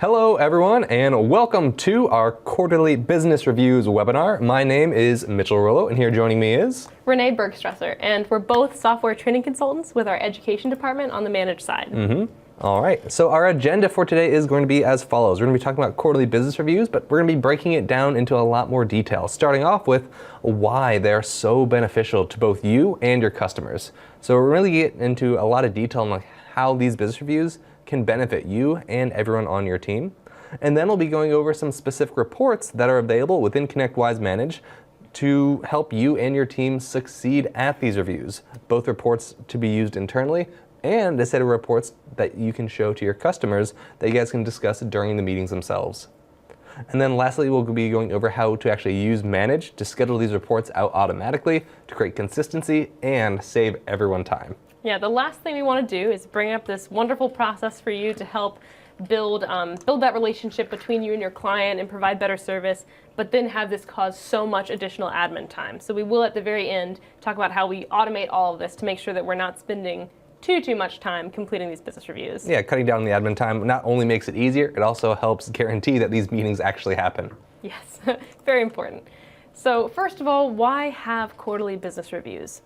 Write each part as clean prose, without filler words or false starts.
Hello everyone, and welcome to our quarterly business reviews webinar. My name is Mitchell Rollo, and here joining me is Renee Bergstresser, and we're both software training consultants with our education department on the managed side. All right, so our agenda for today is going to be as follows. We're going to be talking about quarterly business reviews, but we're going to be breaking it down into a lot more detail, starting off with why they're so beneficial to both you and your customers. So we're really getting into a lot of detail on how these business reviews can benefit you and everyone on your team. And then we'll be going over some specific reports that are available within ConnectWise Manage to help you and your team succeed at these reviews. Both reports to be used internally and a set of reports that you can show to your customers that you guys can discuss during the meetings themselves. And then lastly, we'll be going over how to actually use Manage to schedule these reports out automatically to create consistency and save everyone time. Yeah, the last thing we want to do is bring up this wonderful process for you to help build that relationship between you and your client and provide better service, but then have this cause so much additional admin time. So we will at the very end talk about how we automate all of this to make sure that we're not spending too much time completing these business reviews. Yeah, cutting down the admin time not only makes it easier, it also helps guarantee that these meetings actually happen. Yes, very important. So first of all, why have quarterly business reviews?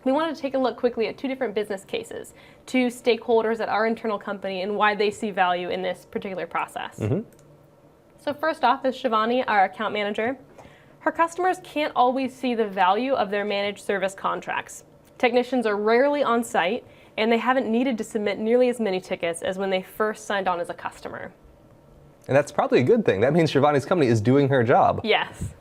We wanted to take a look quickly at two different business cases, two stakeholders at our internal company and why they see value in this particular process. So first off is Shivani, our account manager. Her customers can't always see the value of their managed service contracts. Technicians are rarely on site, and they haven't needed to submit nearly as many tickets as when they first signed on as a customer. And that's probably a good thing. That means Shivani's company is doing her job. Yes.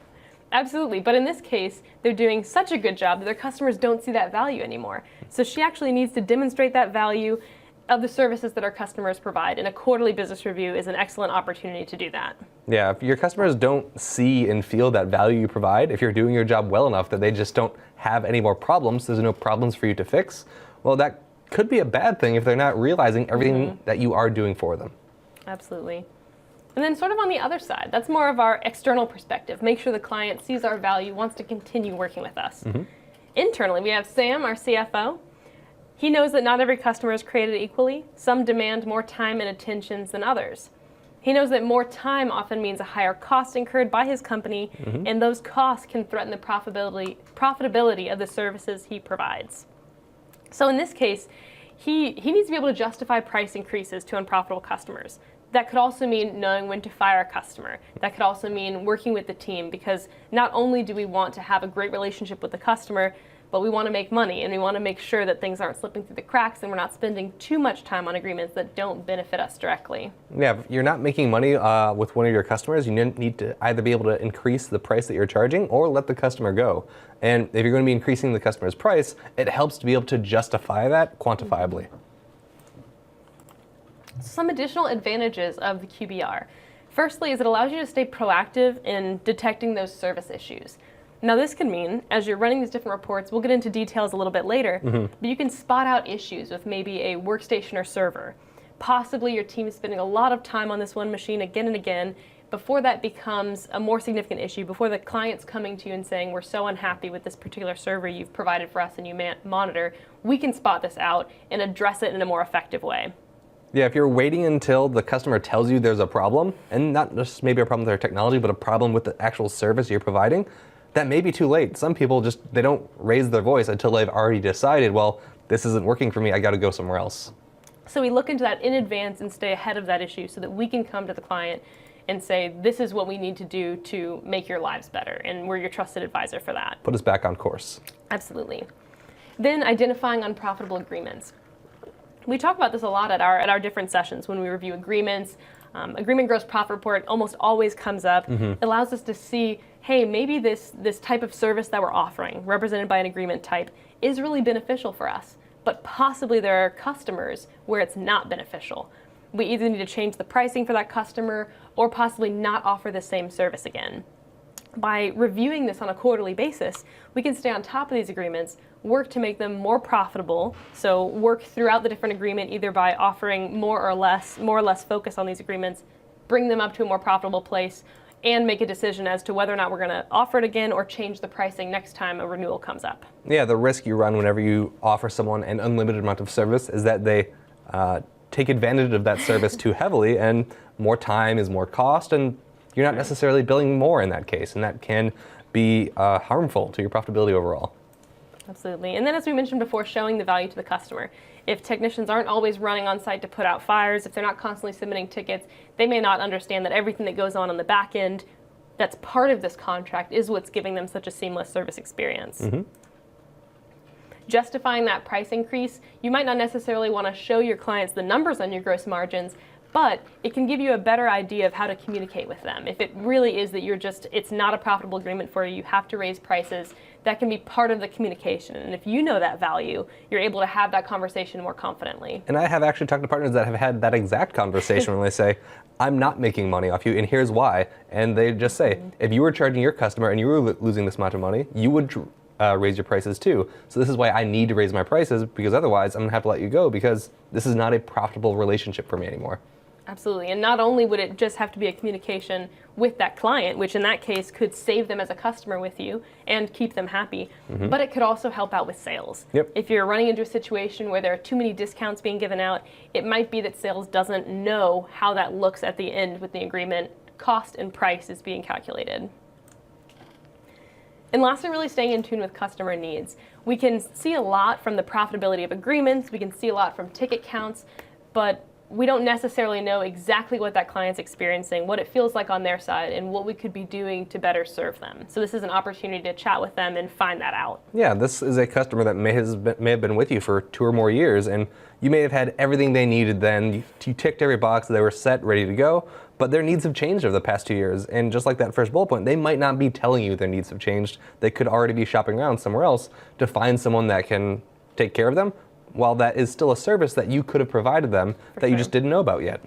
Absolutely, but in this case, they're doing such a good job that their customers don't see that value anymore. So she actually needs to demonstrate that value of the services that our customers provide, and a quarterly business review is an excellent opportunity to do that. Yeah, if your customers don't see and feel that value you provide, if you're doing your job well enough that they just don't have any more problems, there's no problems for you to fix, well, that could be a bad thing if they're not realizing everything that you are doing for them. Absolutely. And then sort of on the other side, that's more of our external perspective. Make sure the client sees our value, wants to continue working with us. Internally, we have Sam, our CFO. He knows that not every customer is created equally. Some demand more time and attentions than others. He knows that more time often means a higher cost incurred by his company, and those costs can threaten the profitability of the services he provides. So in this case, he needs to be able to justify price increases to unprofitable customers. That could also mean knowing when to fire a customer. That could also mean working with the team, because not only do we want to have a great relationship with the customer, but we want to make money, and we want to make sure that things aren't slipping through the cracks and we're not spending too much time on agreements that don't benefit us directly. Yeah, if you're not making money with one of your customers, you need to either be able to increase the price that you're charging or let the customer go. And if you're going to be increasing the customer's price, it helps to be able to justify that quantifiably. Some additional advantages of the QBR. Firstly is it allows you to stay proactive in detecting those service issues. Now this can mean, as you're running these different reports, we'll get into details a little bit later, but you can spot out issues with maybe a workstation or server. Possibly your team is spending a lot of time on this one machine again and again before that becomes a more significant issue, before the client's coming to you and saying, we're so unhappy with this particular server you've provided for us and you monitor. We can spot this out and address it in a more effective way. Yeah, if you're waiting until the customer tells you there's a problem, and not just maybe a problem with their technology, but a problem with the actual service you're providing, that may be too late. Some people they don't raise their voice until they've already decided, well, this isn't working for me, I gotta go somewhere else. So we look into that in advance and stay ahead of that issue so that we can come to the client and say, this is what we need to do to make your lives better, and we're your trusted advisor for that. Put us back on course. Absolutely. Then identifying unprofitable agreements. We talk about this a lot at our different sessions when we review agreements. Agreement gross profit report almost always comes up. It allows us to see, hey, maybe this type of service that we're offering, represented by an agreement type, is really beneficial for us, but possibly there are customers where it's not beneficial. We either need to change the pricing for that customer or possibly not offer the same service again. By reviewing this on a quarterly basis, we can stay on top of these agreements, work to make them more profitable, so work throughout the different agreement either by offering more or less focus on these agreements, bring them up to a more profitable place, and make a decision as to whether or not we're going to offer it again or change the pricing next time a renewal comes up. Yeah, the risk you run whenever you offer someone an unlimited amount of service is that they take advantage of that service too heavily, and more time is more cost, and you're not necessarily billing more in that case, and that can be harmful to your profitability overall. Absolutely. And then, as we mentioned before, showing the value to the customer. If technicians aren't always running on site to put out fires, if they're not constantly submitting tickets, they may not understand that everything that goes on the back end that's part of this contract is what's giving them such a seamless service experience. Mm-hmm. Justifying that price increase, you might not necessarily want to show your clients the numbers on your gross margins, but it can give you a better idea of how to communicate with them. If it really is that it's not a profitable agreement for you have to raise prices, that can be part of the communication. And if you know that value, you're able to have that conversation more confidently. And I have actually talked to partners that have had that exact conversation when they say, I'm not making money off you, and here's why. And they just say, if you were charging your customer and you were losing this amount of money, you would raise your prices too. So this is why I need to raise my prices, because otherwise I'm gonna have to let you go, because this is not a profitable relationship for me anymore. Absolutely. And not only would it just have to be a communication with that client, which in that case could save them as a customer with you and keep them happy, but it could also help out with sales. Yep. If you're running into a situation where there are too many discounts being given out, it might be that sales doesn't know how that looks at the end with the agreement. Cost and price is being calculated. And lastly, really staying in tune with customer needs. We can see a lot from the profitability of agreements, we can see a lot from ticket counts, but we don't necessarily know exactly what that client's experiencing, what it feels like on their side, and what we could be doing to better serve them. So this is an opportunity to chat with them and find that out. Yeah, this is a customer that may have been with you for 2 or more years, and you may have had everything they needed then. You ticked every box, they were set, ready to go, but their needs have changed over the past 2 years. And just like that first bullet point, they might not be telling you their needs have changed. They could already be shopping around somewhere else to find someone that can take care of them, while that is still a service that you could have provided them that you just didn't know about yet.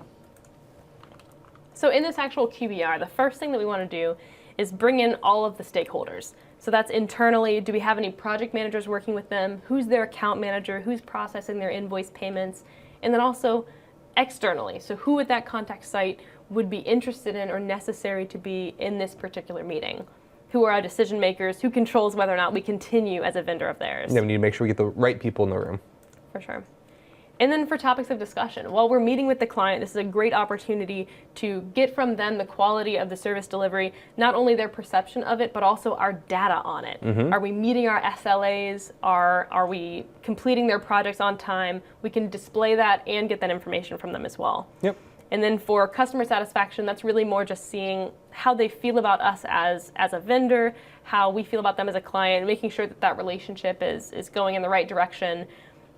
So in this actual QBR, the first thing that we want to do is bring in all of the stakeholders. So that's internally, do we have any project managers working with them? Who's their account manager? Who's processing their invoice payments? And then also externally, so who at that contact site would be interested in or necessary to be in this particular meeting? Who are our decision makers? Who controls whether or not we continue as a vendor of theirs? Yeah, we need to make sure we get the right people in the room. For sure. And then for topics of discussion, while we're meeting with the client, this is a great opportunity to get from them the quality of the service delivery, not only their perception of it, but also our data on it. Are we meeting our SLAs? Are we completing their projects on time? We can display that and get that information from them as well. Yep. And then for customer satisfaction, that's really more just seeing how they feel about us as a vendor, how we feel about them as a client, making sure that that relationship is going in the right direction.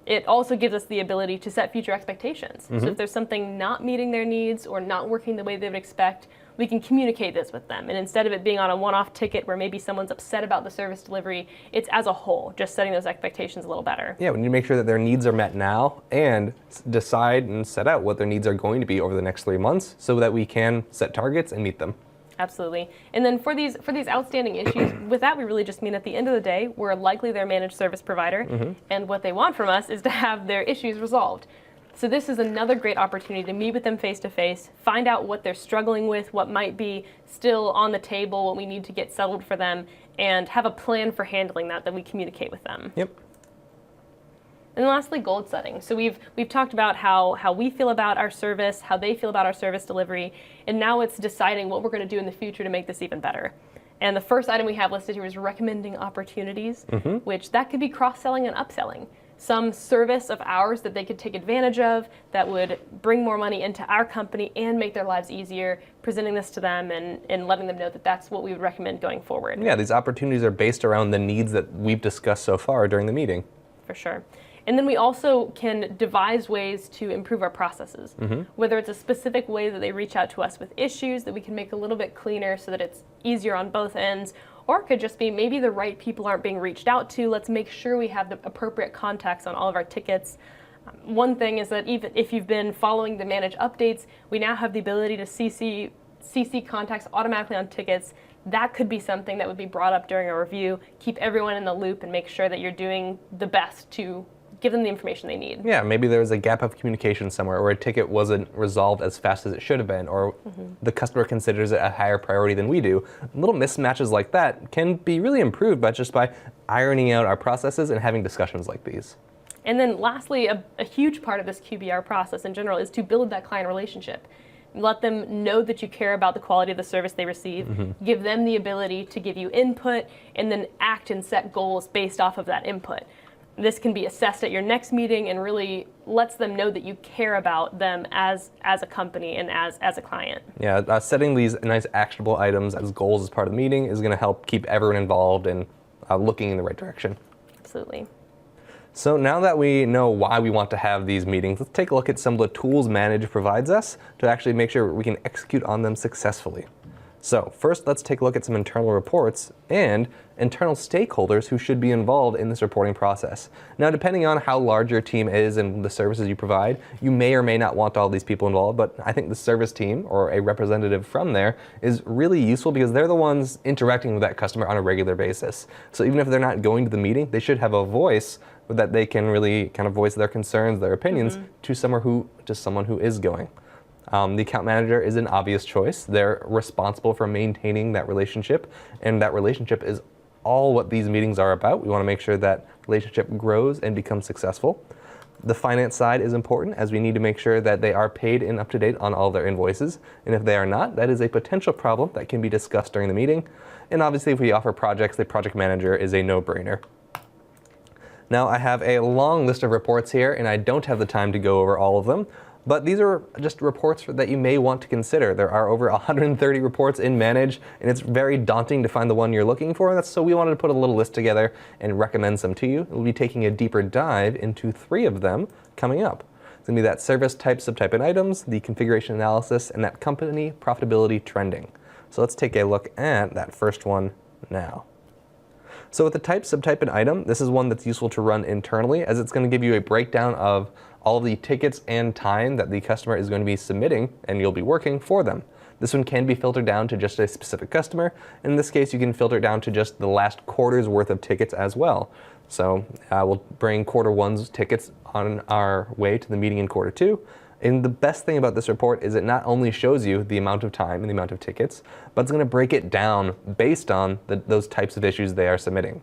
It also gives us the ability to set future expectations. So if there's something not meeting their needs or not working the way they would expect, we can communicate this with them. And instead of it being on a one-off ticket where maybe someone's upset about the service delivery, it's as a whole, just setting those expectations a little better. Yeah, we need to make sure that their needs are met now and decide and set out what their needs are going to be over the next 3 months so that we can set targets and meet them. Absolutely. And then for these outstanding issues, with that we really just mean at the end of the day, we're likely their managed service provider, and what they want from us is to have their issues resolved. So this is another great opportunity to meet with them face to face, find out what they're struggling with, what might be still on the table, what we need to get settled for them, and have a plan for handling that we communicate with them. Yep. And lastly, goal setting. So we've talked about how we feel about our service, how they feel about our service delivery, and now it's deciding what we're going to do in the future to make this even better. And the first item we have listed here is recommending opportunities, which that could be cross-selling and upselling. Some service of ours that they could take advantage of that would bring more money into our company and make their lives easier, presenting this to them and letting them know that that's what we would recommend going forward. Yeah, these opportunities are based around the needs that we've discussed so far during the meeting. For sure. And then we also can devise ways to improve our processes, whether it's a specific way that they reach out to us with issues that we can make a little bit cleaner so that it's easier on both ends, or it could just be maybe the right people aren't being reached out to. Let's make sure we have the appropriate contacts on all of our tickets. One thing is that even if you've been following the manage updates, we now have the ability to CC contacts automatically on tickets. That could be something that would be brought up during a review. Keep everyone in the loop and make sure that you're doing the best to give them the information they need. Yeah, maybe there was a gap of communication somewhere, or a ticket wasn't resolved as fast as it should have been, or the customer considers it a higher priority than we do. Little mismatches like that can be really improved by ironing out our processes and having discussions like these. And then lastly, a huge part of this QBR process in general is to build that client relationship. Let them know that you care about the quality of the service they receive, give them the ability to give you input, and then act and set goals based off of that input. This can be assessed at your next meeting and really lets them know that you care about them as a company and as a client. Yeah, setting these nice actionable items as goals as part of the meeting is going to help keep everyone involved and looking in the right direction. Absolutely. So now that we know why we want to have these meetings, let's take a look at some of the tools Manage provides us to actually make sure we can execute on them successfully. So first, let's take a look at some internal reports and internal stakeholders who should be involved in this reporting process. Now, depending on how large your team is and the services you provide, you may or may not want all these people involved, but I think the service team or a representative from there is really useful because they're the ones interacting with that customer on a regular basis. So even if they're not going to the meeting, they should have a voice that they can really kind of voice their concerns, their opinions to someone who is going. The account manager is an obvious choice. They're responsible for maintaining that relationship, and that relationship is all what these meetings are about. We want to make sure that relationship grows and becomes successful. The finance side is important, as we need to make sure that they are paid and up to date on all of their invoices. And if they are not, that is a potential problem that can be discussed during the meeting. And obviously, if we offer projects, the project manager is a no-brainer. Now, I have a long list of reports here, and I don't have the time to go over all of them. But these are just reports that you may want to consider. There are over 130 reports in Manage, and it's very daunting to find the one you're looking for. So we wanted to put a little list together and recommend some to you. We'll be taking a deeper dive into 3 of them coming up. It's going to be that service type, subtype, and items, the configuration analysis, and that company profitability trending. So let's take a look at that first one now. So with the type, subtype, and item, this is one that's useful to run internally, as it's going to give you a breakdown of all of the tickets and time that the customer is going to be submitting, and you'll be working for them. This one can be filtered down to just a specific customer. In this case, you can filter it down to just the last quarter's worth of tickets as well. So we'll bring Q1's tickets on our way to the meeting in Q2. And the best thing about this report is it not only shows you the amount of time and the amount of tickets, but it's going to break it down based on those types of issues they are submitting.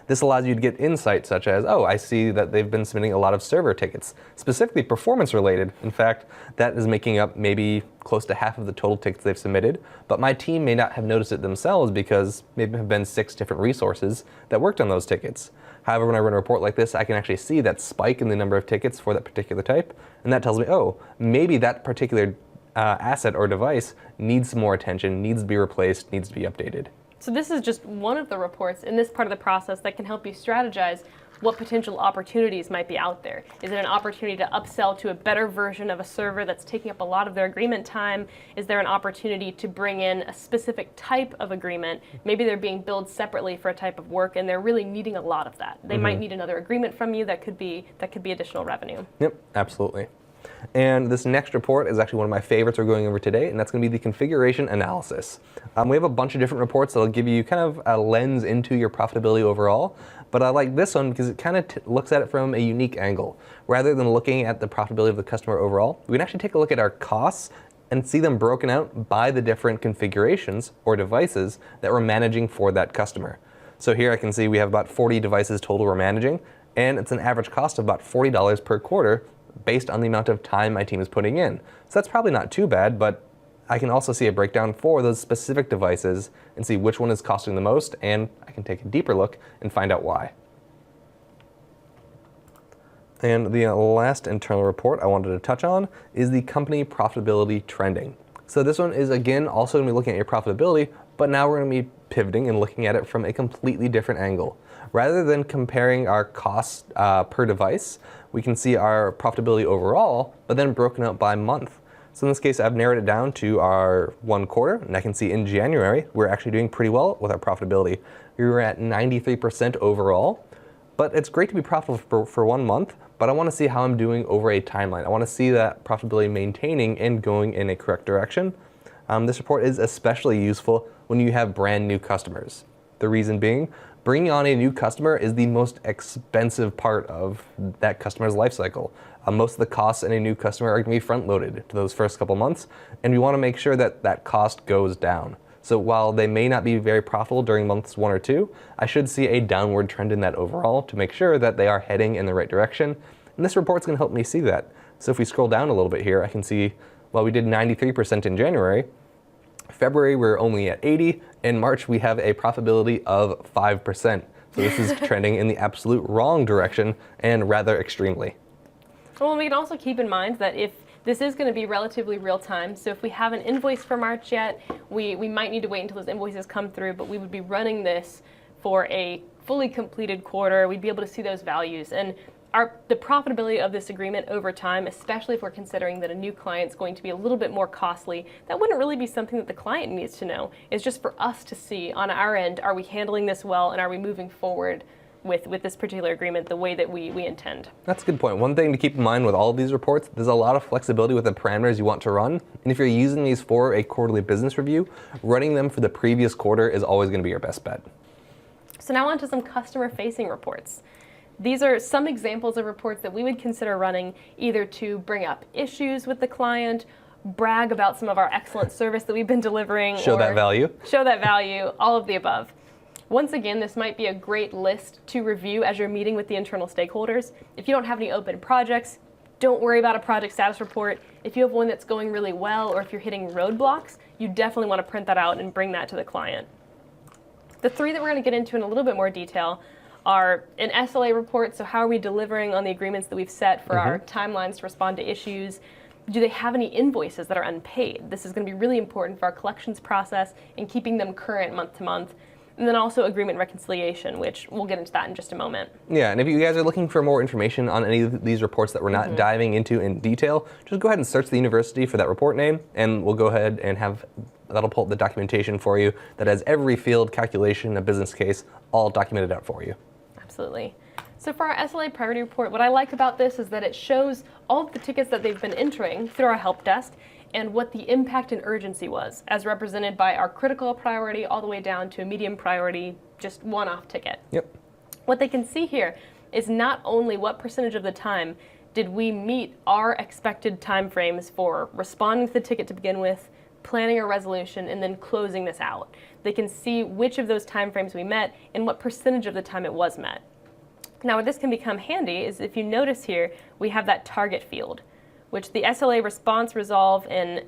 This allows you to get insights such as, oh, I see that they've been submitting a lot of server tickets, specifically performance related. In fact, that is making up maybe close to half of the total tickets they've submitted, but my team may not have noticed it themselves because maybe have been 6 different resources that worked on those tickets. However, when I run a report like this, I can actually see that spike in the number of tickets for that particular type, and that tells me, oh, maybe that particular asset or device needs some more attention, needs to be replaced, needs to be updated. So this is just one of the reports in this part of the process that can help you strategize what potential opportunities might be out there. Is it an opportunity to upsell to a better version of a server that's taking up a lot of their agreement time? Is there an opportunity to bring in a specific type of agreement? Maybe they're being billed separately for a type of work and they're really needing a lot of that. They might need another agreement from you that could be additional revenue. Yep, absolutely. And this next report is actually one of my favorites we're going over today, and that's going to be the configuration analysis. We have a bunch of different reports that'll give you kind of a lens into your profitability overall, but I like this one because it kind of looks at it from a unique angle. Rather than looking at the profitability of the customer overall, we can actually take a look at our costs and see them broken out by the different configurations or devices that we're managing for that customer. So here I can see we have about 40 devices total we're managing, and it's an average cost of about $40 per quarter based on the amount of time my team is putting in. So that's probably not too bad, but I can also see a breakdown for those specific devices and see which one is costing the most, and I can take a deeper look and find out why. And the last internal report I wanted to touch on is the company profitability trending. So this one is, again, also going to be looking at your profitability, but now we're going to be pivoting and looking at it from a completely different angle. Rather than comparing our costs per device, we can see our profitability overall, but then broken out by month. So in this case, I've narrowed it down to our 1 quarter, and I can see in January, we're actually doing pretty well with our profitability. We were at 93% overall, but it's great to be profitable for 1 month, but I want to see how I'm doing over a timeline. I want to see that profitability maintaining and going in a correct direction. This report is especially useful when you have brand new customers. The reason being, bringing on a new customer is the most expensive part of that customer's life cycle. Most of the costs in a new customer are going to be front-loaded to those first couple months, and we want to make sure that that cost goes down. So while they may not be very profitable during months 1 or 2, I should see a downward trend in that overall to make sure that they are heading in the right direction. And this report's going to help me see that. So if we scroll down a little bit here, I can see, well, we did 93% in January. February, we're only at 80. In March, we have a profitability of 5%. So this is trending in the absolute wrong direction, and rather extremely. Well, we can also keep in mind that if this is going to be relatively real time, so if we haven't invoiced for March yet, we might need to wait until those invoices come through, but we would be running this for a fully completed quarter. We'd be able to see those values. And the profitability of this agreement over time, especially if we're considering that a new client's going to be a little bit more costly, that wouldn't really be something that the client needs to know. It's just for us to see on our end, are we handling this well, and are we moving forward with this particular agreement the way that we intend. That's a good point. One thing to keep in mind with all of these reports, there's a lot of flexibility with the parameters you want to run. And if you're using these for a quarterly business review, running them for the previous quarter is always going to be your best bet. So now on to some customer-facing reports. These are some examples of reports that we would consider running either to bring up issues with the client, brag about some of our excellent service that we've been delivering, Show that value. Show that value, all of the above. Once again, this might be a great list to review as you're meeting with the internal stakeholders. If you don't have any open projects, don't worry about a project status report. If you have one that's going really well, or if you're hitting roadblocks, you definitely want to print that out and bring that to the client. The three that we're going to get into in a little bit more detail are an SLA report, so how are we delivering on the agreements that we've set for our timelines to respond to issues? Do they have any invoices that are unpaid? This is going to be really important for our collections process and keeping them current month to month. And then also agreement reconciliation, which we'll get into that in just a moment. Yeah, and if you guys are looking for more information on any of these reports that we're not diving into in detail, just go ahead and search the university for that report name, and we'll go ahead and that'll pull up the documentation for you that has every field, calculation, a business case, all documented out for you. Absolutely. So for our SLA priority report, what I like about this is that it shows all of the tickets that they've been entering through our help desk and what the impact and urgency was, as represented by our critical priority all the way down to a medium priority, just one-off ticket. Yep. What they can see here is not only what percentage of the time did we meet our expected timeframes for responding to the ticket to begin with, planning a resolution, and then closing this out. They can see which of those timeframes we met and what percentage of the time it was met. Now, where this can become handy is if you notice here, we have that target field, which the SLA response, resolve, and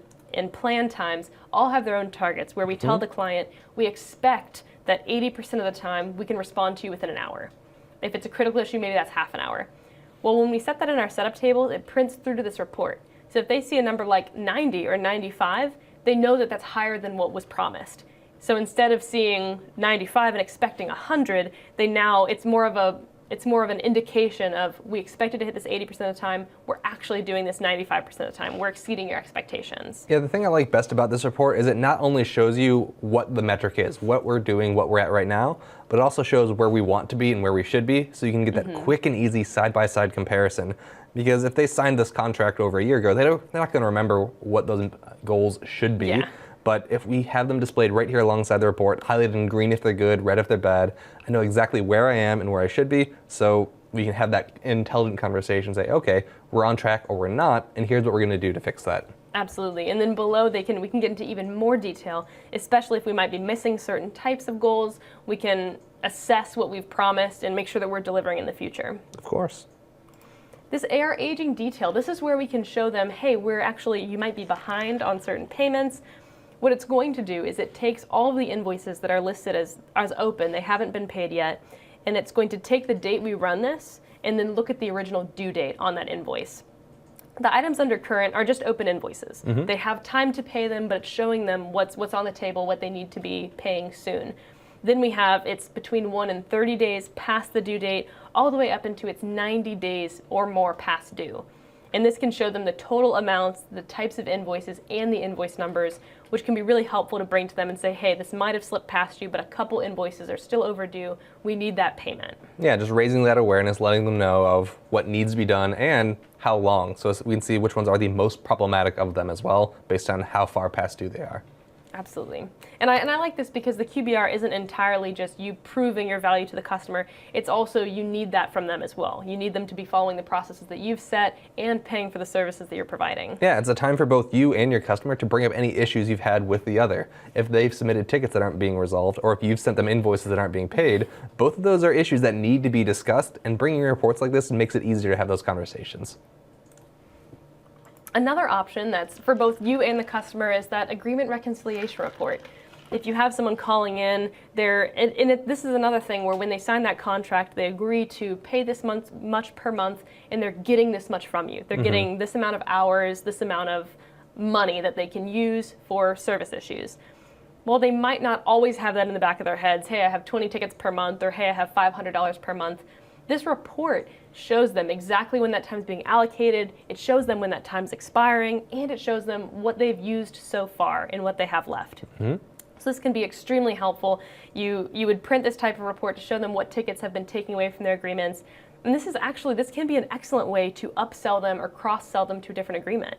plan times all have their own targets, where we tell the client we expect that 80% of the time we can respond to you within an hour. If it's a critical issue, maybe that's half an hour. Well, when we set that in our setup table, it prints through to this report. So if they see a number like 90 or 95, they know that that's higher than what was promised. So instead of seeing 95 and expecting 100, it's more of an indication of we expected to hit this 80% of the time, we're actually doing this 95% of the time, we're exceeding your expectations. Yeah, the thing I like best about this report is it not only shows you what the metric is, what we're doing, what we're at right now, but it also shows where we want to be and where we should be, so you can get that quick and easy side-by-side comparison. Because if they signed this contract over a year ago, they're not going to remember what those goals should be. Yeah. But if we have them displayed right here alongside the report, highlighted in green if they're good, red if they're bad, I know exactly where I am and where I should be, so we can have that intelligent conversation, say, okay, we're on track or we're not, and here's what we're going to do to fix that. Absolutely. And then below, we can get into even more detail, especially if we might be missing certain types of goals. We can assess what we've promised and make sure that we're delivering in the future. Of course. This AR aging detail, this is where we can show them, hey, you might be behind on certain payments. What it's going to do is it takes all of the invoices that are listed as open, they haven't been paid yet, and it's going to take the date we run this and then look at the original due date on that invoice. The items under current are just open invoices. They have time to pay them, but it's showing them what's on the table, what they need to be paying soon. Then we have it's between 1 and 30 days past the due date, all the way up into it's 90 days or more past due. And this can show them the total amounts, the types of invoices, and the invoice numbers, which can be really helpful to bring to them and say, hey, this might have slipped past you, but a couple invoices are still overdue. We need that payment. Yeah, just raising that awareness, letting them know of what needs to be done and how long. So we can see which ones are the most problematic of them as well, based on how far past due they are. Absolutely. And I like this because the QBR isn't entirely just you proving your value to the customer. It's also you need that from them as well. You need them to be following the processes that you've set and paying for the services that you're providing. Yeah, it's a time for both you and your customer to bring up any issues you've had with the other. If they've submitted tickets that aren't being resolved, or if you've sent them invoices that aren't being paid, both of those are issues that need to be discussed, and bringing reports like this makes it easier to have those conversations. Another option that's for both you and the customer is that agreement reconciliation report. If you have someone calling in, this is another thing where when they sign that contract, they agree to pay this much per month, and they're getting this much from you. They're getting this amount of hours, this amount of money that they can use for service issues. Well, they might not always have that in the back of their heads. Hey, I have 20 tickets per month, or hey, I have $500 per month. This report shows them exactly when that time is being allocated, it shows them when that time is expiring, and it shows them what they've used so far and what they have left. So this can be extremely helpful. You would print this type of report to show them what tickets have been taken away from their agreements. And this can be an excellent way to upsell them or cross-sell them to a different agreement.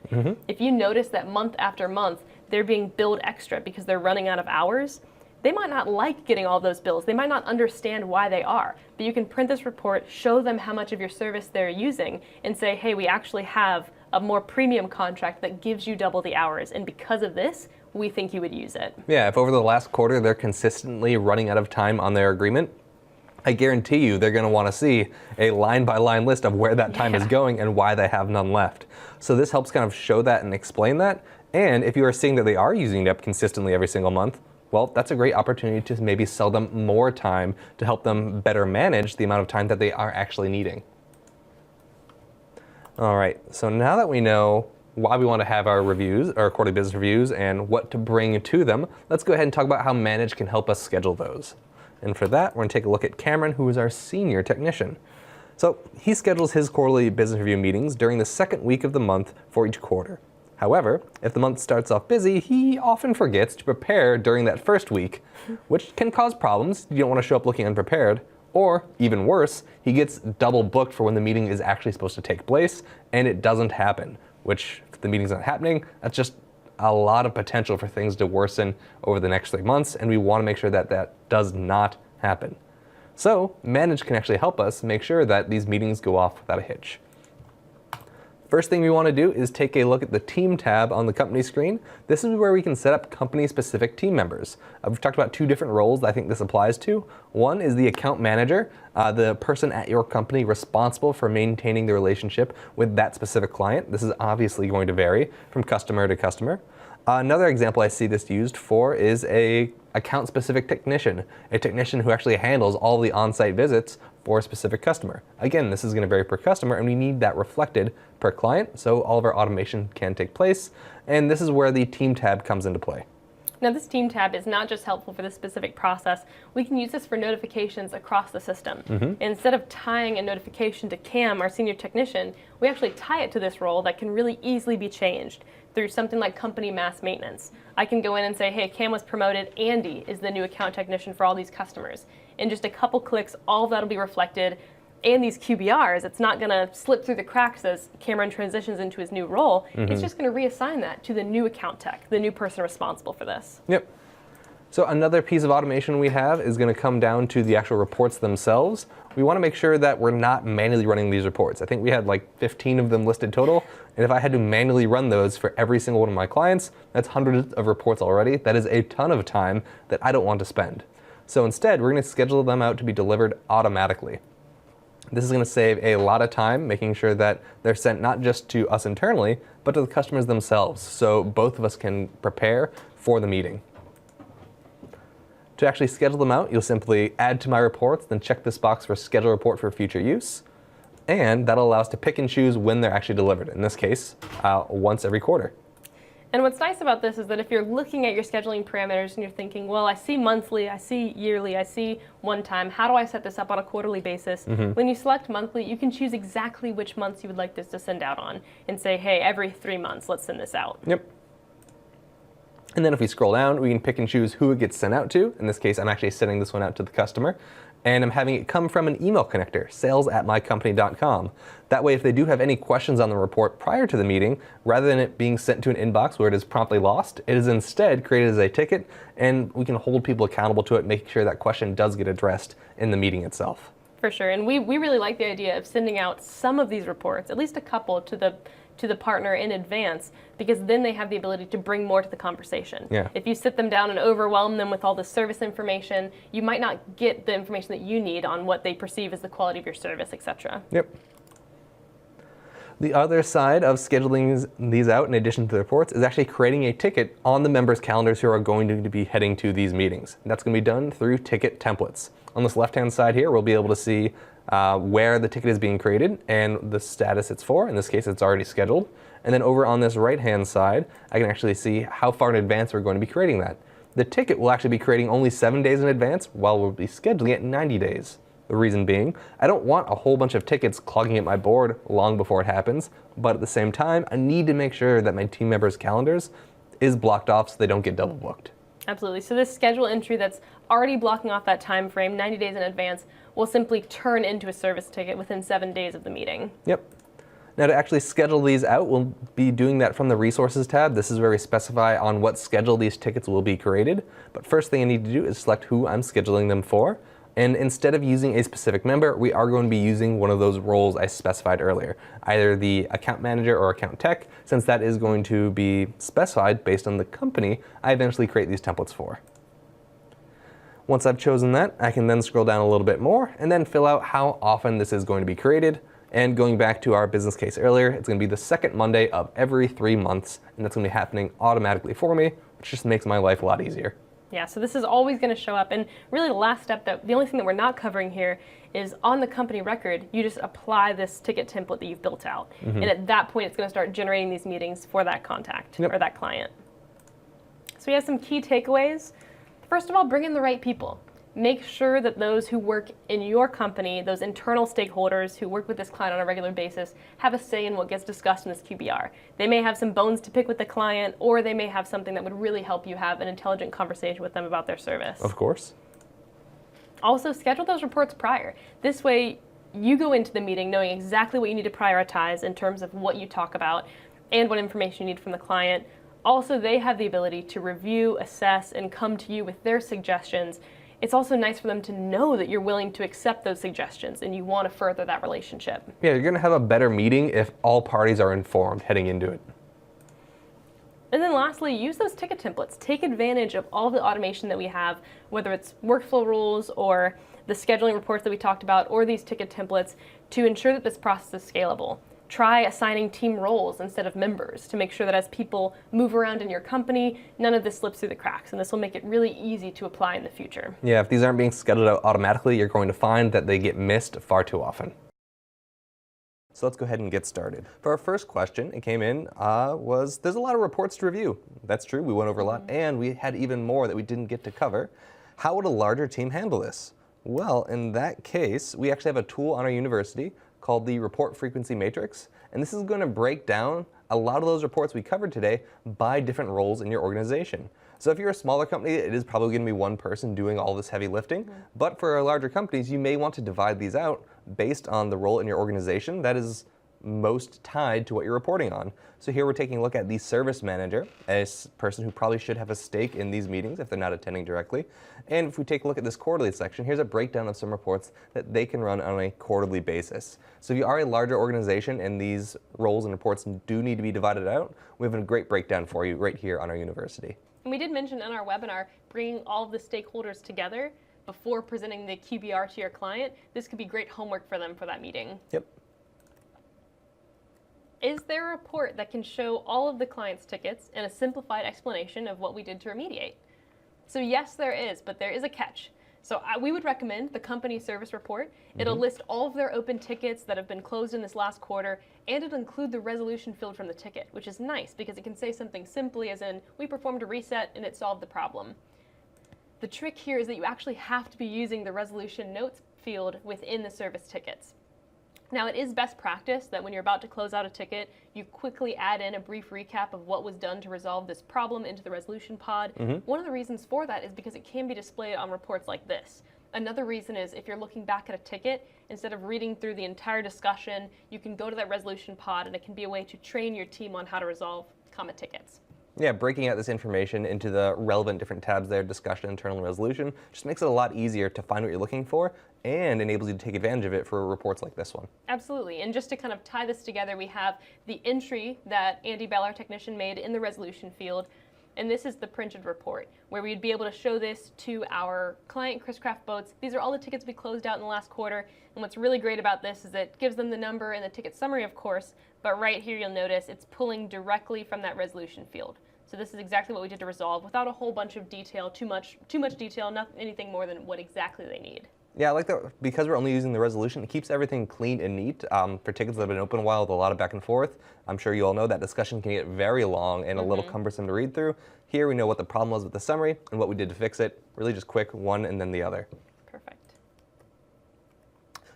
If you notice that month after month, they're being billed extra because they're running out of hours, they might not like getting all those bills. They might not understand why they are. But you can print this report, show them how much of your service they're using, and say, hey, we actually have a more premium contract that gives you double the hours. And because of this, we think you would use it. Yeah, if over the last quarter they're consistently running out of time on their agreement, I guarantee you they're going to want to see a line-by-line list of where that time is going and why they have none left. So this helps kind of show that and explain that. And if you are seeing that they are using it up consistently every single month, well, that's a great opportunity to maybe sell them more time to help them better manage the amount of time that they are actually needing. All right, so now that we know why we want to have our reviews, our quarterly business reviews, and what to bring to them, let's go ahead and talk about how Manage can help us schedule those. And for that, we're going to take a look at Cameron, who is our senior technician. So he schedules his quarterly business review meetings during the second week of the month for each quarter. However, if the month starts off busy, he often forgets to prepare during that first week, which can cause problems. You don't want to show up looking unprepared. Or, even worse, he gets double booked for when the meeting is actually supposed to take place, and it doesn't happen, which, if the meeting's not happening, that's just a lot of potential for things to worsen over the next 3 months, and we want to make sure that that does not happen. So, Manage can actually help us make sure that these meetings go off without a hitch. First thing we want to do is take a look at the Team tab on the company screen. This is where we can set up company-specific team members. We've talked about 2 different roles that I think this applies to. One is the account manager, the person at your company responsible for maintaining the relationship with that specific client. This is obviously going to vary from customer to customer. Another example I see this used for is a account-specific technician, a technician who actually handles all the on-site visits for a specific customer. Again, this is going to vary per customer, and we need that reflected per client so all of our automation can take place. And this is where the Team tab comes into play. Now, this Team tab is not just helpful for this specific process. We can use this for notifications across the system. Instead of tying a notification to Cam, our senior technician, we actually tie it to this role that can really easily be changed through something like company mass maintenance. I can go in and say, hey, Cam was promoted. Andy is the new account technician for all these customers. In just a couple clicks, all of that will be reflected. And these QBRs, it's not going to slip through the cracks as Cameron transitions into his new role. It's just going to reassign that to the new account tech, the new person responsible for this. Yep. So another piece of automation we have is going to come down to the actual reports themselves. We want to make sure that we're not manually running these reports. I think we had like 15 of them listed total. And if I had to manually run those for every single one of my clients, that's hundreds of reports already. That is a ton of time that I don't want to spend. So instead, we're going to schedule them out to be delivered automatically. This is going to save a lot of time, making sure that they're sent not just to us internally, but to the customers themselves, so both of us can prepare for the meeting. To actually schedule them out, you'll simply add to my reports, then check this box for schedule report for future use, and that'll allow us to pick and choose when they're actually delivered, in this case, once every quarter. And what's nice about this is that if you're looking at your scheduling parameters and you're thinking, well, I see monthly, I see yearly, I see one time, how do I set this up on a quarterly basis? When you select monthly, you can choose exactly which months you would like this to send out on and say, hey, every 3 months, let's send this out. Yep. And then if we scroll down, we can pick and choose who it gets sent out to. In this case, I'm actually sending this one out to the customer. And I'm having it come from an email connector, sales@mycompany.com. That way, if they do have any questions on the report prior to the meeting, rather than it being sent to an inbox where it is promptly lost, it is instead created as a ticket, and we can hold people accountable to it, making sure that question does get addressed in the meeting itself. For sure, and we really like the idea of sending out some of these reports, at least a couple, to the partner in advance, because then they have the ability to bring more to the conversation. Yeah. If you sit them down and overwhelm them with all the service information, you might not get the information that you need on what they perceive as the quality of your service, etc. Yep. The other side of scheduling these out in addition to the reports is actually creating a ticket on the members' calendars who are going to be heading to these meetings. That's going to be done through ticket templates. On this left-hand side here, we'll be able to see where the ticket is being created and the status it's for. In this case, it's already scheduled. And then over on this right-hand side, I can actually see how far in advance we're going to be creating that. The ticket will actually be creating only 7 days in advance, while we'll be scheduling it 90 days. The reason being, I don't want a whole bunch of tickets clogging at my board long before it happens, but at the same time, I need to make sure that my team members' calendars is blocked off so they don't get double booked. Absolutely. So this schedule entry that's already blocking off that time frame, 90 days in advance, will simply turn into a service ticket within 7 days of the meeting. Yep. Now to actually schedule these out, we'll be doing that from the Resources tab. This is where we specify on what schedule these tickets will be created. But first thing I need to do is select who I'm scheduling them for. And instead of using a specific member, we are going to be using one of those roles I specified earlier, either the account manager or account tech, since that is going to be specified based on the company I eventually create these templates for. Once I've chosen that, I can then scroll down a little bit more and then fill out how often this is going to be created. And going back to our business case earlier, it's going to be the second Monday of every 3 months, and that's going to be happening automatically for me, which just makes my life a lot easier. Yeah, so this is always going to show up. And really the last step, the only thing that we're not covering here is on the company record, you just apply this ticket template that you've built out. And at that point, it's going to start generating these meetings for that contact or that client. So we have some key takeaways. First of all, bring in the right people. Make sure that those who work in your company, those internal stakeholders who work with this client on a regular basis, have a say in what gets discussed in this QBR. They may have some bones to pick with the client, or they may have something that would really help you have an intelligent conversation with them about their service. Of course. Also, schedule those reports prior. This way, you go into the meeting knowing exactly what you need to prioritize in terms of what you talk about and what information you need from the client. Also, they have the ability to review, assess, and come to you with their suggestions. It's also nice for them to know that you're willing to accept those suggestions and you want to further that relationship. Yeah, you're going to have a better meeting if all parties are informed heading into it. And then lastly, use those ticket templates. Take advantage of all the automation that we have, whether it's workflow rules or the scheduling reports that we talked about, or these ticket templates, to ensure that this process is scalable. Try assigning team roles instead of members to make sure that as people move around in your company, none of this slips through the cracks, and this will make it really easy to apply in the future. Yeah, if these aren't being scheduled out automatically, you're going to find that they get missed far too often. So let's go ahead and get started. For our first question, it came in, there's a lot of reports to review. That's true, we went over a lot, and we had even more that we didn't get to cover. How would a larger team handle this? Well, in that case, we actually have a tool on our university called the Report Frequency Matrix, and this is going to break down a lot of those reports we covered today by different roles in your organization. So if you're a smaller company, it is probably going to be one person doing all this heavy lifting, but for larger companies, you may want to divide these out based on the role in your organization that is most tied to what you're reporting on. So here we're taking a look at the service manager, a person who probably should have a stake in these meetings if they're not attending directly. And if we take a look at this quarterly section, here's a breakdown of some reports that they can run on a quarterly basis. So if you are a larger organization and these roles and reports do need to be divided out, we have a great breakdown for you right here on our university. And we did mention in our webinar, bringing all of the stakeholders together before presenting the QBR to your client. This could be great homework for them for that meeting. Yep. Is there a report that can show all of the client's tickets and a simplified explanation of what we did to remediate? So yes, there is, but there is a catch. So we would recommend the company service report. It'll list all of their open tickets that have been closed in this last quarter, and it'll include the resolution field from the ticket, which is nice because it can say something simply as in, we performed a reset and it solved the problem. The trick here is that you actually have to be using the resolution notes field within the service tickets. Now, it is best practice that when you're about to close out a ticket, you quickly add in a brief recap of what was done to resolve this problem into the resolution pod. One of the reasons for that is because it can be displayed on reports like this. Another reason is if you're looking back at a ticket, instead of reading through the entire discussion, you can go to that resolution pod, and it can be a way to train your team on how to resolve common tickets. Yeah, breaking out this information into the relevant different tabs there, discussion, internal, and resolution, just makes it a lot easier to find what you're looking for and enables you to take advantage of it for reports like this one. Absolutely. And just to kind of tie this together, we have the entry that Andy Bell, our technician, made in the resolution field. And this is the printed report, where we'd be able to show this to our client, Chris Craft Boats. These are all the tickets we closed out in the last quarter. And what's really great about this is it gives them the number and the ticket summary, of course, but right here you'll notice it's pulling directly from that resolution field. So this is exactly what we did to resolve without a whole bunch of detail, too much detail, not anything more than what exactly they need. Yeah, I like that because we're only using the resolution, it keeps everything clean and neat. For tickets that have been open a while with a lot of back and forth, I'm sure you all know that discussion can get very long and a little cumbersome to read through. Here we know what the problem was with the summary and what we did to fix it. Really just quick, one and then the other. Perfect.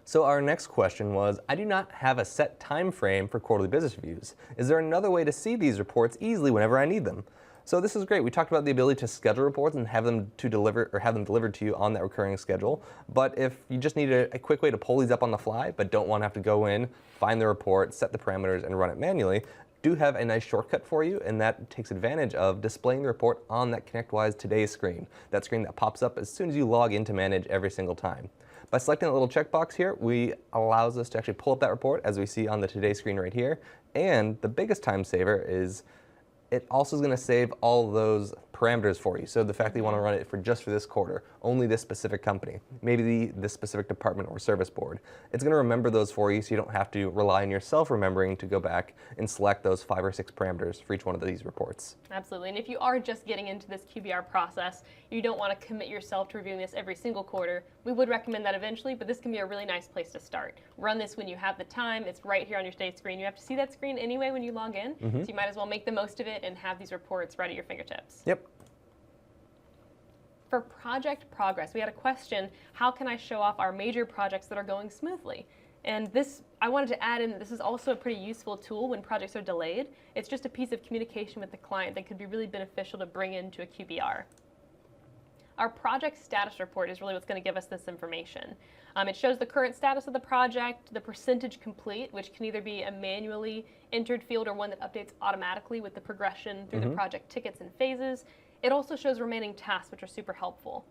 So our next question was, I do not have a set time frame for quarterly business reviews. Is there another way to see these reports easily whenever I need them? So this is great. We talked about the ability to schedule reports and have them delivered to you on that recurring schedule. But if you just need a quick way to pull these up on the fly, but don't want to have to go in, find the report, set the parameters, and run it manually, do have a nice shortcut for you, and that takes advantage of displaying the report on that ConnectWise Today screen. That screen that pops up as soon as you log in to manage every single time. By selecting the little checkbox here, allows us to actually pull up that report as we see on the Today screen right here. And the biggest time saver is it also is going to save all those parameters for you. So the fact that you want to run it just for this quarter, only this specific company, maybe this specific department or service board, it's going to remember those for you so you don't have to rely on yourself remembering to go back and select those 5 or 6 parameters for each one of these reports. Absolutely. And if you are just getting into this QBR process, you don't want to commit yourself to reviewing this every single quarter, we would recommend that eventually, but this can be a really nice place to start. Run this when you have the time. It's right here on your Today screen. You have to see that screen anyway when you log in, so you might as well make the most of it and have these reports right at your fingertips. Yep. For project progress, we had a question, how can I show off our major projects that are going smoothly? And this, I wanted to add in that this is also a pretty useful tool when projects are delayed. It's just a piece of communication with the client that could be really beneficial to bring into a QBR. Our project status report is really what's going to give us this information. It shows the current status of the project, the percentage complete, which can either be a manually entered field or one that updates automatically with the progression through the project tickets and phases. It also shows remaining tasks, which are super helpful.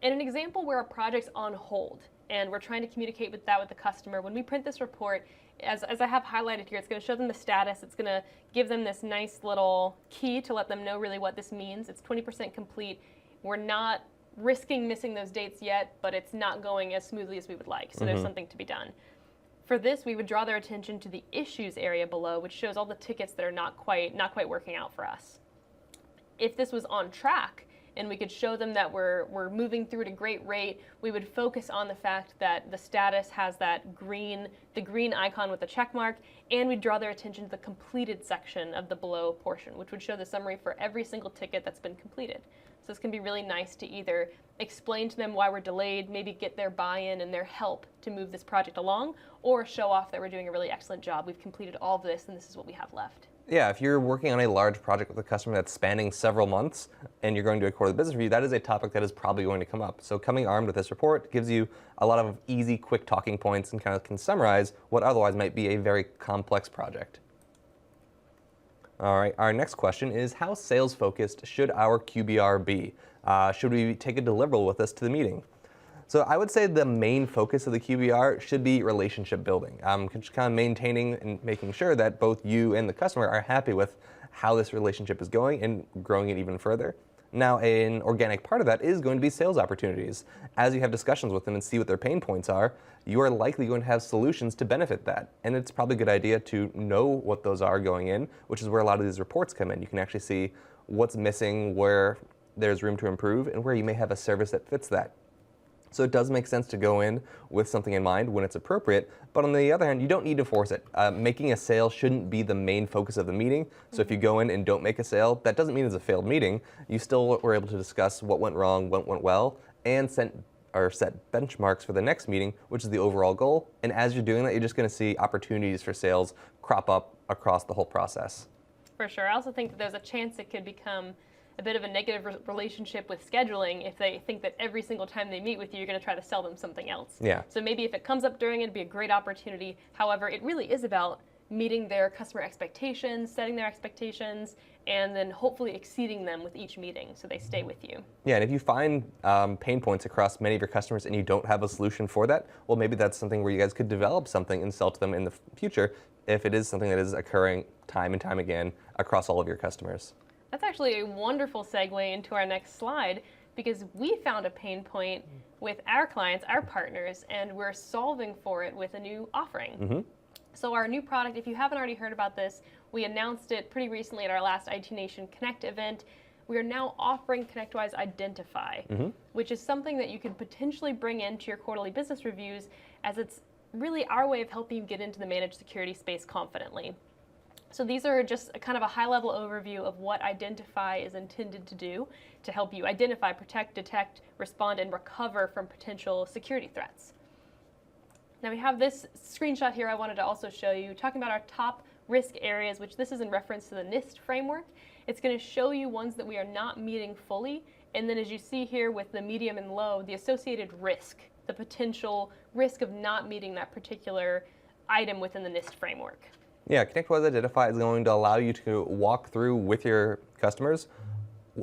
In an example where a project's on hold and we're trying to communicate with the customer, when we print this report, as I have highlighted here, it's going to show them the status. It's going to give them this nice little key to let them know really what this means. It's 20% complete. We're not risking missing those dates yet, but it's not going as smoothly as we would like, so there's something to be done. For this, we would draw their attention to the issues area below, which shows all the tickets that are not quite working out for us. If this was on track and we could show them that we're moving through at a great rate, we would focus on the fact that the status has the green icon with the check mark, and we'd draw their attention to the completed section of the below portion, which would show the summary for every single ticket that's been completed. So this can be really nice to either explain to them why we're delayed, maybe get their buy-in and their help to move this project along, or show off that we're doing a really excellent job. We've completed all of this and this is what we have left. Yeah, if you're working on a large project with a customer that's spanning several months and you're going to do a quarterly business review, that is a topic that is probably going to come up. So coming armed with this report gives you a lot of easy, quick talking points and kind of can summarize what otherwise might be a very complex project. All right, our next question is, how sales focused should our QBR be? Should we take a deliverable with us to the meeting? So I would say the main focus of the QBR should be relationship building, just kind of maintaining and making sure that both you and the customer are happy with how this relationship is going and growing it even further. Now, an organic part of that is going to be sales opportunities. As you have discussions with them and see what their pain points are, you are likely going to have solutions to benefit that. And it's probably a good idea to know what those are going in, which is where a lot of these reports come in. You can actually see what's missing, where there's room to improve, and where you may have a service that fits that. So it does make sense to go in with something in mind when it's appropriate, but on the other hand, you don't need to force it. Making a sale shouldn't be the main focus of the meeting. So if you go in and don't make a sale, that doesn't mean it's a failed meeting. You still were able to discuss what went wrong, what went well, and set benchmarks for the next meeting, which is the overall goal. And as you're doing that, you're just going to see opportunities for sales crop up across the whole process. For sure. I also think that there's a chance it could become a bit of a negative relationship with scheduling if they think that every single time they meet with you, you're going to try to sell them something else. Yeah. So maybe if it comes up during it, it'd be a great opportunity. However, it really is about meeting their customer expectations, setting their expectations, and then hopefully exceeding them with each meeting so they stay with you. Yeah, and if you find pain points across many of your customers and you don't have a solution for that, well, maybe that's something where you guys could develop something and sell to them in the future if it is something that is occurring time and time again across all of your customers. That's actually a wonderful segue into our next slide, because we found a pain point with our clients, our partners, and we're solving for it with a new offering. So our new product, if you haven't already heard about this, we announced it pretty recently at our last IT Nation Connect event. We are now offering ConnectWise Identify, which is something that you could potentially bring into your quarterly business reviews, as it's really our way of helping you get into the managed security space confidently. So these are just a kind of a high-level overview of what Identify is intended to do to help you identify, protect, detect, respond, and recover from potential security threats. Now we have this screenshot here I wanted to also show you, talking about our top risk areas, which this is in reference to the NIST framework. It's going to show you ones that we are not meeting fully, and then as you see here with the medium and low, the associated risk, the potential risk of not meeting that particular item within the NIST framework. Yeah, ConnectWise Identify is going to allow you to walk through with your customers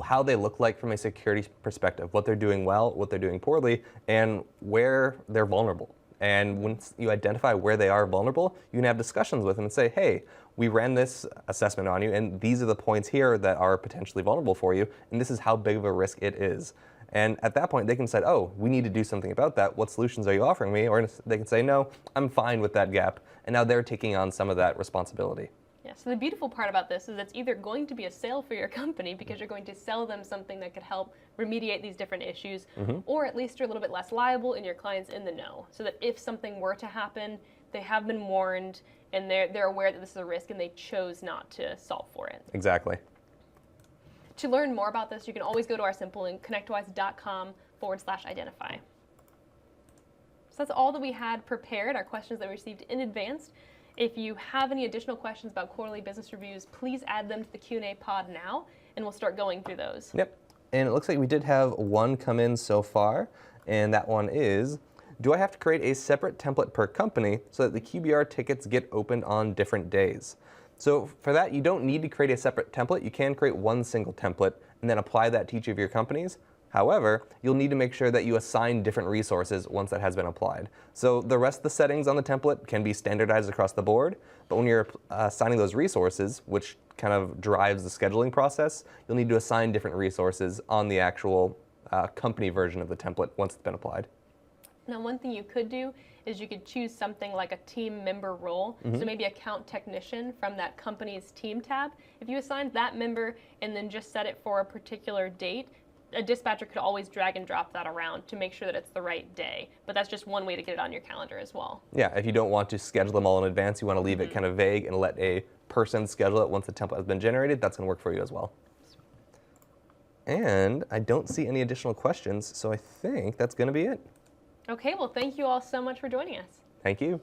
how they look like from a security perspective, what they're doing well, what they're doing poorly, and where they're vulnerable. And once you identify where they are vulnerable, you can have discussions with them and say, hey, we ran this assessment on you, and these are the points here that are potentially vulnerable for you, and this is how big of a risk it is. And at that point, they can say, oh, we need to do something about that. What solutions are you offering me? Or they can say, no, I'm fine with that gap. And now they're taking on some of that responsibility. Yeah, so the beautiful part about this is it's either going to be a sale for your company because you're going to sell them something that could help remediate these different issues, or at least you're a little bit less liable and your client's in the know, so that if something were to happen, they have been warned and they're aware that this is a risk and they chose not to solve for it. Exactly. To learn more about this, you can always go to our simple link, connectwise.com/identify. So that's all that we had prepared, our questions that we received in advance. If you have any additional questions about quarterly business reviews, please add them to the Q&A pod now, and we'll start going through those. Yep. And it looks like we did have one come in so far, and that one is, do I have to create a separate template per company so that the QBR tickets get opened on different days? So for that, you don't need to create a separate template. You can create one single template and then apply that to each of your companies. However, you'll need to make sure that you assign different resources once that has been applied. So the rest of the settings on the template can be standardized across the board, but when you're assigning those resources, which kind of drives the scheduling process, you'll need to assign different resources on the actual company version of the template once it's been applied. Now, one thing you could do is you could choose something like a team member role, so maybe account technician from that company's team tab. If you assigned that member and then just set it for a particular date, a dispatcher could always drag and drop that around to make sure that it's the right day. But that's just one way to get it on your calendar as well. Yeah, if you don't want to schedule them all in advance, you want to leave it kind of vague and let a person schedule it once the template has been generated, that's going to work for you as well. And I don't see any additional questions, so I think that's going to be it. Okay, well, thank you all so much for joining us. Thank you.